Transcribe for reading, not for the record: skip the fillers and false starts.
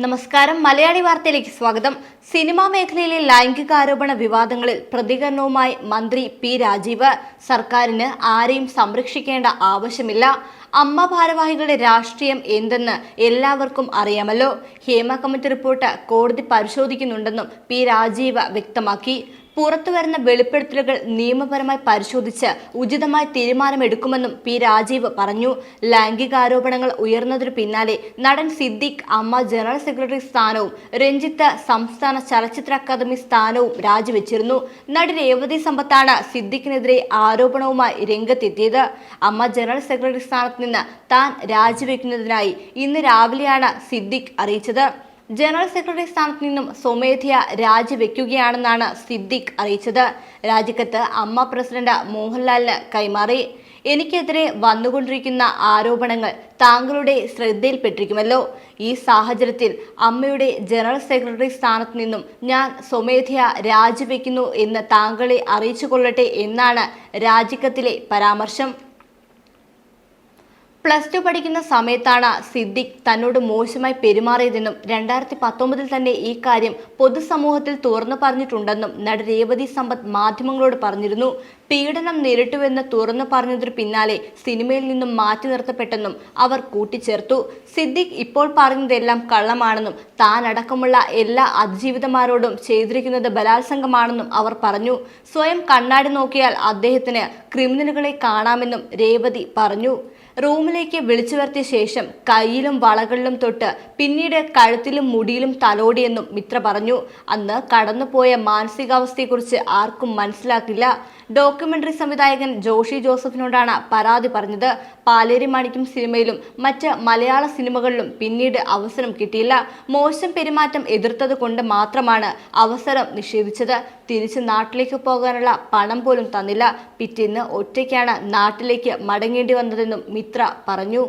നമസ്കാരം. മലയാളി വാർത്തയിലേക്ക് സ്വാഗതം. സിനിമാ മേഖലയിലെ ലൈംഗികാരോപണ വിവാദങ്ങളിൽ പ്രതികരണവുമായി മന്ത്രി പി രാജീവ്. സർക്കാരിന് ആരെയും സംരക്ഷിക്കേണ്ട ആവശ്യമില്ല. അമ്മ ഭാരവാഹികളുടെ രാഷ്ട്രീയം എന്തെന്ന് എല്ലാവർക്കും അറിയാമല്ലോ. ഹേമ കമ്മിറ്റി റിപ്പോർട്ട് കോടതി പരിശോധിക്കുന്നുണ്ടെന്നും പി രാജീവ് വ്യക്തമാക്കി. പുറത്തുവരുന്ന വെളിപ്പെടുത്തലുകൾ നിയമപരമായി പരിശോധിച്ച് ഉചിതമായ തീരുമാനമെടുക്കുമെന്നും പി രാജീവ് പറഞ്ഞു. ലൈംഗികാരോപണങ്ങൾ ഉയർന്നതിനു പിന്നാലെ നടൻ സിദ്ദിഖ് അമ്മ ജനറൽ സെക്രട്ടറി സ്ഥാനവും രഞ്ജിത്ത് സംസ്ഥാന ചലച്ചിത്ര അക്കാദമി സ്ഥാനവും രാജിവെച്ചിരുന്നു. നടി രേവതി സമ്പത്താണ് സിദ്ദിഖിനെതിരെ ആരോപണവുമായി രംഗത്തെത്തിയത്. അമ്മ ജനറൽ സെക്രട്ടറി സ്ഥാനത്ത് നിന്ന് താൻ രാജിവെക്കുന്നതിനായി ഇന്ന് രാവിലെയാണ് സിദ്ദിഖ് അറിയിച്ചത്. ജനറൽ സെക്രട്ടറി സ്ഥാനത്ത് നിന്നും സ്വമേധയാ രാജിവെക്കുകയാണെന്നാണ് സിദ്ദിഖ് അറിയിച്ചത്. രാജിക്കത്ത് അമ്മ പ്രസിഡന്റ് മോഹൻലാലിന് കൈമാറി. എനിക്കെതിരെ വന്നുകൊണ്ടിരിക്കുന്ന ആരോപണങ്ങൾ താങ്കളുടെ ശ്രദ്ധയിൽപ്പെട്ടിരിക്കുമല്ലോ. ഈ സാഹചര്യത്തിൽ അമ്മയുടെ ജനറൽ സെക്രട്ടറി സ്ഥാനത്ത് നിന്നും ഞാൻ സ്വമേധയാ രാജിവെക്കുന്നു എന്ന് താങ്കളെ അറിയിച്ചുകൊള്ളട്ടെ എന്നാണ് രാജിക്കത്തിലെ പരാമർശം. +2 പഠിക്കുന്ന സമയത്താണ് സിദ്ദിഖ് തന്നോട് മോശമായി പെരുമാറിയതെന്നും 2019 തന്നെ ഈ കാര്യം പൊതുസമൂഹത്തിൽ തുറന്നു പറഞ്ഞിട്ടുണ്ടെന്നും നടി രേവതി സമ്പത്ത് മാധ്യമങ്ങളോട് പറഞ്ഞിരുന്നു. പീഡനം നേരിട്ടുവെന്ന് തുറന്നു പറഞ്ഞതിനു പിന്നാലെ സിനിമയിൽ നിന്നും മാറ്റി നിർത്തപ്പെട്ടെന്നും അവർ കൂട്ടിച്ചേർത്തു. സിദ്ദിഖ് ഇപ്പോൾ പറയുന്നതെല്ലാം കള്ളമാണെന്നും താൻ അടക്കമുള്ള എല്ലാ അതിജീവിതമാരോടും ചെയ്തിരിക്കുന്നത് ബലാത്സംഗമാണെന്നും അവർ പറഞ്ഞു. സ്വയം കണ്ണാടി നോക്കിയാൽ അദ്ദേഹത്തിന് ക്രിമിനലുകളെ കാണാമെന്നും രേവതി പറഞ്ഞു. റൂമിലേക്ക് വിളിച്ചു വരുത്തിയ ശേഷം കയ്യിലും വളകളിലും തൊട്ട് പിന്നീട് കഴുത്തിലും മുടിയിലും തലോടിയെന്നും മിത്ര പറഞ്ഞു. അന്ന് കടന്നുപോയ മാനസികാവസ്ഥയെക്കുറിച്ച് ആർക്കും മനസ്സിലാക്കില്ല. ഡോക്യുമെന്ററി സംവിധായകൻ ജോഷി ജോസഫിനോടാണ് പരാതി പറഞ്ഞത്. പാലേരി മാണിക്യം സിനിമയിലും മറ്റ് മലയാള സിനിമകളിലും പിന്നീട് അവസരം കിട്ടിയില്ല. മോശം പെരുമാറ്റം എതിർത്തത് കൊണ്ട് മാത്രമാണ് അവസരം നിഷേധിച്ചത്. തിരിച്ച് നാട്ടിലേക്ക് പോകാനുള്ള പണം പോലും തന്നില്ല. പിറ്റേന്ന് ഒറ്റയ്ക്കാണ് നാട്ടിലേക്ക് മടങ്ങേണ്ടി വന്നതെന്നും മിത്ര പറഞ്ഞു.